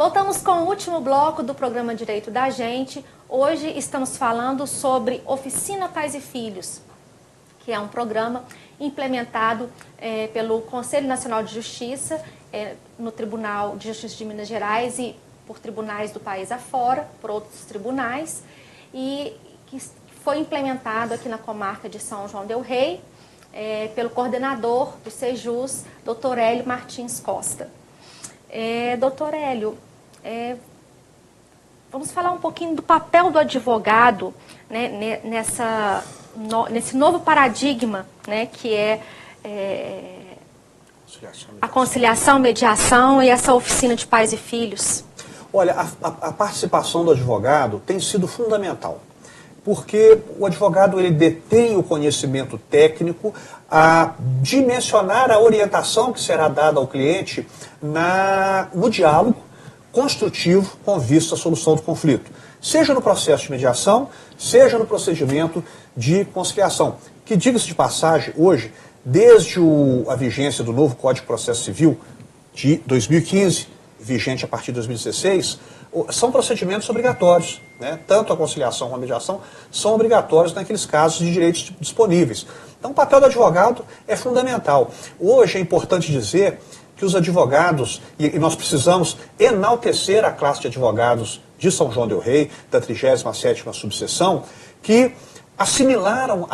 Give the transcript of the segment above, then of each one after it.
Voltamos com o último bloco do programa Direito da Gente. Hoje estamos falando sobre Oficina Pais e Filhos, que é um programa implementado pelo Conselho Nacional de Justiça, no Tribunal de Justiça de Minas Gerais e por tribunais do país afora, por outros tribunais, e que foi implementado aqui na comarca de São João del Rei, pelo coordenador do Sejus, Dr. Hélio Martins Costa. Doutor Hélio, vamos falar um pouquinho do papel do advogado, né, nesse novo paradigma, né, que é a conciliação, mediação e essa oficina de pais e filhos. Olha, a participação do advogado tem sido fundamental, porque o advogado ele detém o conhecimento técnico a dimensionar a orientação que será dada ao cliente no diálogo construtivo com vista à solução do conflito, seja no processo de mediação, seja no procedimento de conciliação, que, diga-se de passagem, hoje, desde a vigência do novo Código de Processo Civil de 2015, vigente a partir de 2016, são procedimentos obrigatórios, né? Tanto a conciliação como a mediação são obrigatórios naqueles casos de direitos disponíveis. Então, o papel do advogado é fundamental. Hoje é importante dizer que os advogados, e nós precisamos enaltecer a classe de advogados de São João del Rei, da 37ª subseção, que assimilaram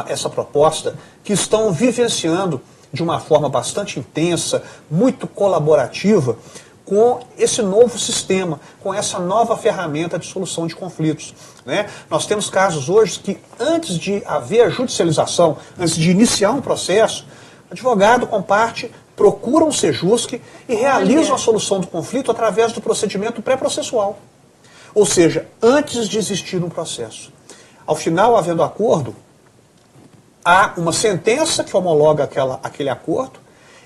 essa proposta, que estão vivenciando de uma forma bastante intensa, muito colaborativa, com esse novo sistema, com essa nova ferramenta de solução de conflitos, né? Nós temos casos hoje que, antes de haver a judicialização, antes de iniciar um processo, o advogado com parte procura um sejusque e realiza a solução do conflito através do procedimento pré-processual. Ou seja, antes de existir um processo. Ao final, havendo acordo, há uma sentença que homologa aquele acordo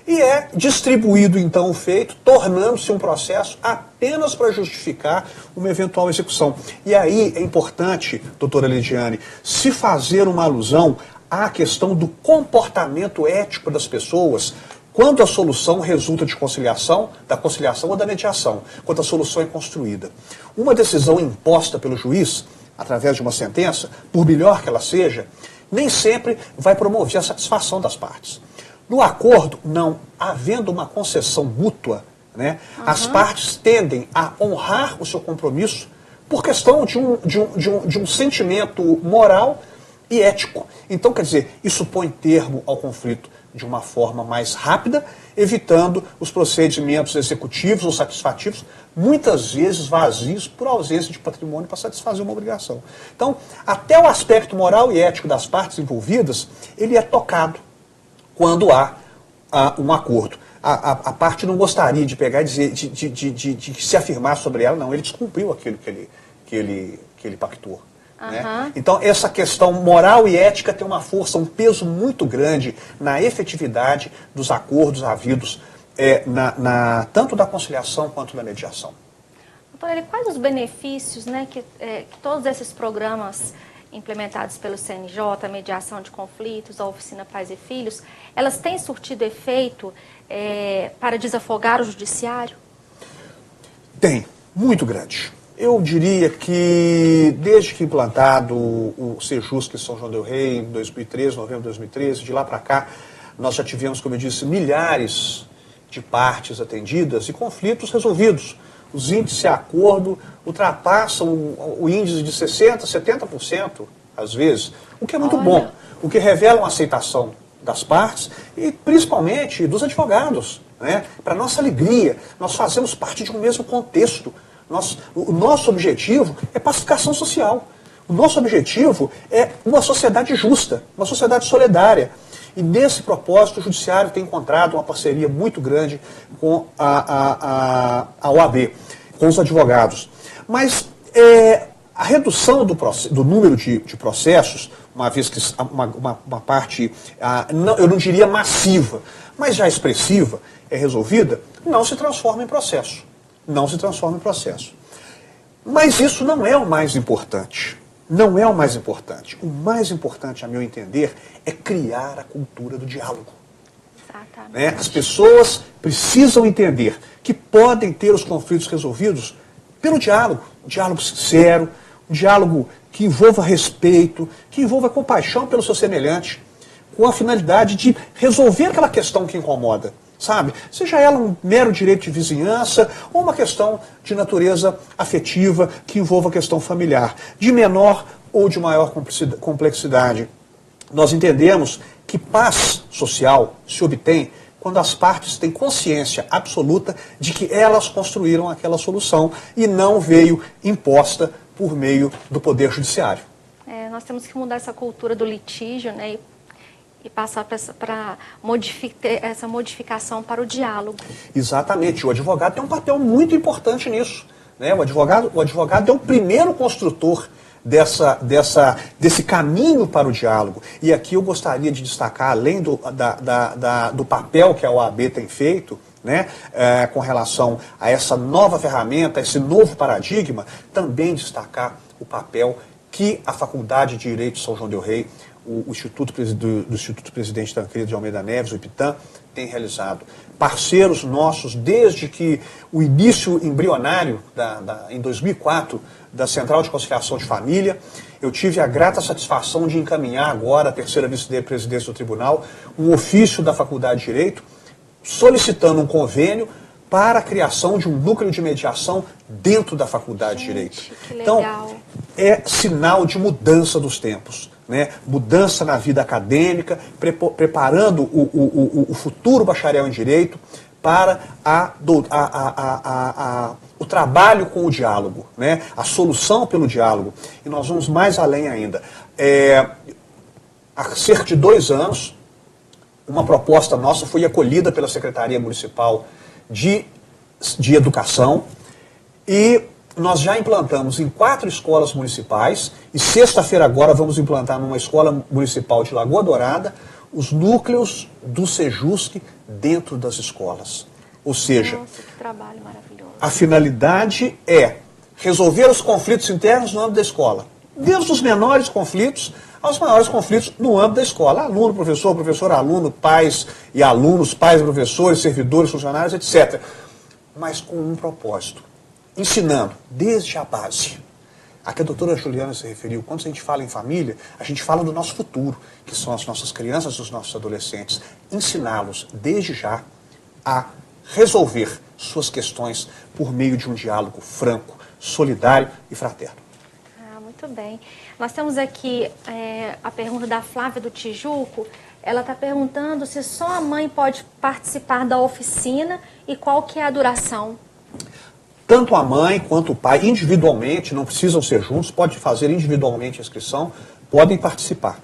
e é distribuído, então, o feito, tornando-se um processo apenas para justificar uma eventual execução. E aí é importante, doutora Lidiane, se fazer uma alusão à questão do comportamento ético das pessoas quando a solução resulta de conciliação, da conciliação ou da mediação, quando a solução é construída. Uma decisão imposta pelo juiz, através de uma sentença, por melhor que ela seja, nem sempre vai promover a satisfação das partes. No acordo, não havendo uma concessão mútua, né, as partes tendem a honrar o seu compromisso por questão de um sentimento moral e ético. Então, quer dizer, isso põe termo ao conflito de uma forma mais rápida, evitando os procedimentos executivos ou satisfativos, muitas vezes vazios por ausência de patrimônio para satisfazer uma obrigação. Então, até o aspecto moral e ético das partes envolvidas, ele é tocado quando há um acordo. A parte não gostaria de pegar e dizer, de se afirmar sobre ela, não, ele descumpriu aquilo que ele pactuou. Né? Então, essa questão moral e ética tem uma força, um peso muito grande na efetividade dos acordos havidos, tanto da conciliação quanto da mediação. Doutor, quais os benefícios, né, que todos esses programas implementados pelo CNJ, a mediação de conflitos, a oficina Pais e Filhos, elas têm surtido efeito para desafogar o judiciário? Tem, muito grande. Eu diria que, desde que implantado o Sejusc em São João del Rei, em 2013, novembro de 2013, de lá para cá, nós já tivemos, como eu disse, milhares de partes atendidas e conflitos resolvidos. Os índices de acordo ultrapassam o índice de 60%, 70%, às vezes, o que é muito bom, o que revela uma aceitação das partes e, principalmente, dos advogados. Né? Para nossa alegria, nós fazemos parte de um mesmo contexto. O nosso objetivo é pacificação social. O nosso objetivo é uma sociedade justa, uma sociedade solidária. E nesse propósito, o Judiciário tem encontrado uma parceria muito grande com a OAB, com os advogados. Mas a redução do número de processos, uma vez que uma parte, eu não diria massiva, mas já expressiva, é resolvida, não se transforma em processo. Não se transforma em processo. Mas isso não é o mais importante. Não é o mais importante. O mais importante, a meu entender, é criar a cultura do diálogo. Né? As pessoas precisam entender que podem ter os conflitos resolvidos pelo diálogo, um diálogo sincero, um diálogo que envolva respeito, que envolva compaixão pelo seu semelhante, com a finalidade de resolver aquela questão que incomoda, sabe? Seja ela um mero direito de vizinhança ou uma questão de natureza afetiva que envolva a questão familiar, de menor ou de maior complexidade. Nós entendemos que paz social se obtém quando as partes têm consciência absoluta de que elas construíram aquela solução e não veio imposta por meio do Poder Judiciário. Nós temos que mudar essa cultura do litígio, né, e passar para essa modificação para o diálogo. Exatamente. O advogado tem um papel muito importante nisso, né? O advogado é o primeiro construtor desse caminho para o diálogo. E aqui eu gostaria de destacar, além do papel que a OAB tem feito, né, com relação a essa nova ferramenta, esse novo paradigma, também destacar o papel que a Faculdade de Direito de São João del Rei, do Instituto Presidente Tancredo de Almeida Neves, o IPTAN, tem realizado. Parceiros nossos, desde que o início embrionário, em 2004, da Central de Conciliação de Família, eu tive a grata satisfação de encaminhar agora, a terceira vice-presidência do tribunal, um ofício da Faculdade de Direito, solicitando um convênio para a criação de um núcleo de mediação dentro da Faculdade de Direito. Que legal. Então, é sinal de mudança dos tempos, né? Mudança na vida acadêmica, preparando o futuro bacharel em Direito para o trabalho com o diálogo, né? A solução pelo diálogo. E nós vamos mais além ainda. Há cerca de 2 anos, uma proposta nossa foi acolhida pela Secretaria Municipal de Educação e nós já implantamos em 4 escolas municipais e sexta-feira agora vamos implantar numa escola municipal de Lagoa Dourada os núcleos do Sejusc dentro das escolas. Ou seja, nossa, que trabalho maravilhoso. A finalidade é resolver os conflitos internos no âmbito da escola, desde os menores conflitos aos maiores conflitos no âmbito da escola. Aluno, professor, professor, aluno, pais e alunos, pais, professores, servidores, funcionários, etc. Mas com um propósito, ensinando desde a base. A que a doutora Juliana se referiu, quando a gente fala em família, a gente fala do nosso futuro, que são as nossas crianças, os nossos adolescentes. Ensiná-los desde já a resolver suas questões por meio de um diálogo franco, solidário e fraterno. Muito bem. Nós temos aqui a pergunta da Flávia do Tijuco. Ela está perguntando se só a mãe pode participar da oficina e qual que é a duração. Tanto a mãe quanto o pai, individualmente, não precisam ser juntos, pode fazer individualmente a inscrição, podem participar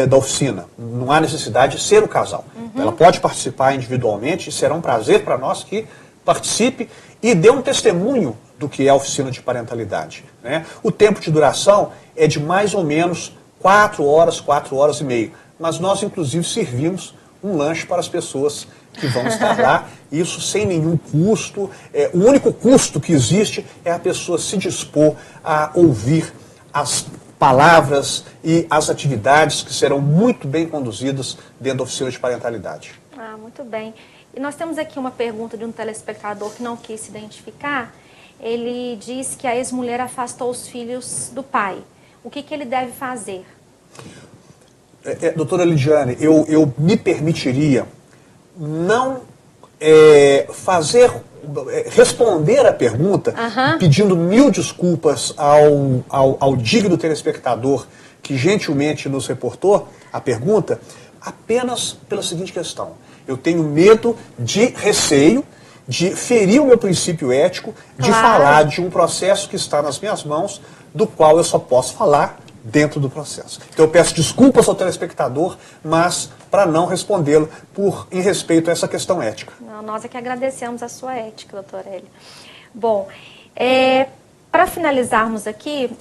da oficina. Não há necessidade de ser o casal. Ela pode participar individualmente e será um prazer para nós que participe e dê um testemunho do que é a oficina de parentalidade, né? O tempo de duração é de mais ou menos 4 horas, 4 horas e meia. Mas nós, inclusive, servimos um lanche para as pessoas que vão estar lá, isso sem nenhum custo. O único custo que existe é a pessoa se dispor a ouvir as palavras e as atividades que serão muito bem conduzidas dentro da oficina de parentalidade. Muito bem. E nós temos aqui uma pergunta de um telespectador que não quis se identificar. Ele diz que a ex-mulher afastou os filhos do pai. O que ele deve fazer? Doutora Lidiane, eu me permitiria não responder a pergunta pedindo 1000 desculpas ao digno telespectador que gentilmente nos reportou a pergunta, apenas pela seguinte questão. Eu tenho medo de receio de ferir o meu princípio ético, de falar de um processo que está nas minhas mãos, do qual eu só posso falar dentro do processo. Então eu peço desculpas ao telespectador, mas para não respondê-lo em respeito a essa questão ética. Nós é que agradecemos a sua ética, doutora Hélio. Bom, para finalizarmos aqui,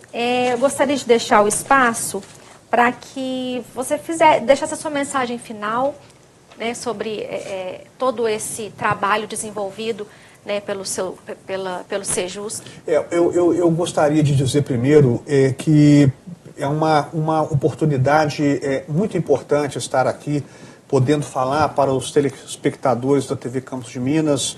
eu gostaria de deixar o espaço para que você deixasse a sua mensagem final, né, sobre todo esse trabalho desenvolvido, né, pelo Sejusc. Eu gostaria de dizer primeiro que é uma oportunidade muito importante estar aqui, podendo falar para os telespectadores da TV Campos de Minas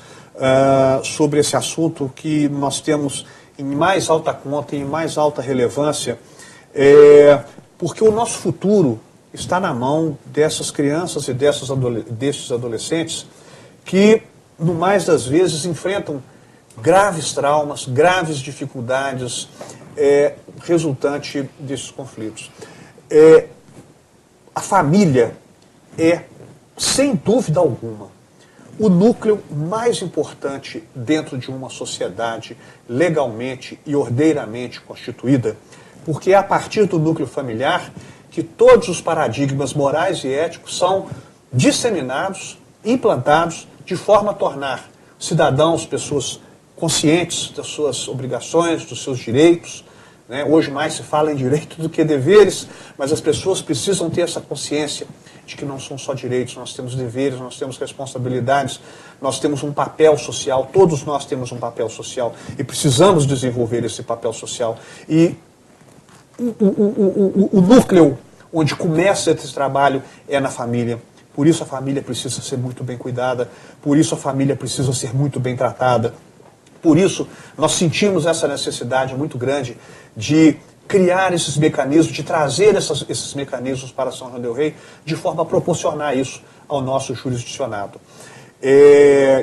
sobre esse assunto que nós temos em mais alta conta, em mais alta relevância, porque o nosso futuro está na mão dessas crianças e desses adolescentes que, no mais das vezes, enfrentam graves traumas, graves dificuldades resultante desses conflitos. A família é, sem dúvida alguma, o núcleo mais importante dentro de uma sociedade legalmente e ordeiramente constituída, porque é a partir do núcleo familiar que todos os paradigmas morais e éticos são disseminados, implantados, de forma a tornar cidadãos, pessoas conscientes das suas obrigações, dos seus direitos. Né? Hoje mais se fala em direito do que deveres, mas as pessoas precisam ter essa consciência de que não são só direitos, nós temos deveres, nós temos responsabilidades, nós temos um papel social, todos nós temos um papel social e precisamos desenvolver esse papel social. E o núcleo onde começa esse trabalho é na família. Por isso a família precisa ser muito bem cuidada, por isso a família precisa ser muito bem tratada. Por isso nós sentimos essa necessidade muito grande de criar esses mecanismos, de trazer esses mecanismos para São João del Rei, de forma a proporcionar isso ao nosso jurisdicionado.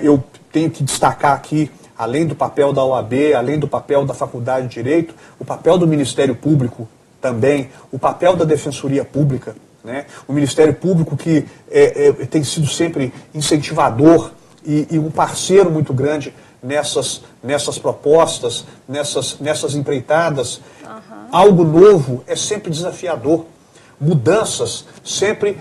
Eu tenho que destacar aqui, além do papel da OAB, além do papel da Faculdade de Direito, o papel do Ministério Público também, o papel da Defensoria Pública, né? O Ministério Público que tem sido sempre incentivador e um parceiro muito grande nessas propostas, nessas empreitadas. Algo novo é sempre desafiador. Mudanças sempre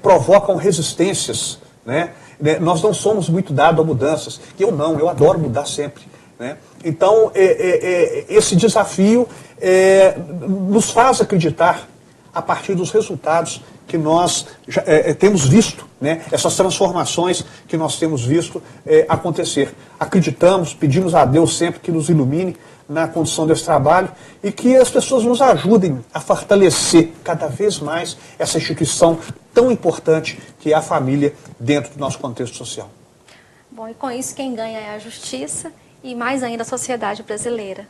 provocam resistências, né? Nós não somos muito dados a mudanças. Eu adoro mudar sempre, né? Então, esse desafio nos faz acreditar a partir dos resultados que nós temos visto, né? Essas transformações que nós temos visto acontecer. Acreditamos, pedimos a Deus sempre que nos ilumine na condução desse trabalho e que as pessoas nos ajudem a fortalecer cada vez mais essa instituição tão importante que é a família dentro do nosso contexto social. Bom, e com isso quem ganha é a justiça e mais ainda a sociedade brasileira.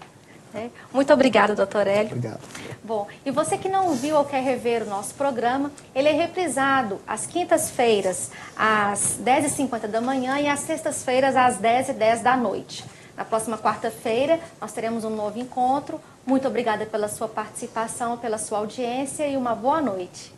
Muito obrigada, doutor Hélio. Obrigado. Bom, e você que não viu ou quer rever o nosso programa, ele é reprisado às quintas-feiras, às 10h50 da manhã e às sextas-feiras, às 10h10 da noite. Na próxima quarta-feira, nós teremos um novo encontro. Muito obrigada pela sua participação, pela sua audiência e uma boa noite.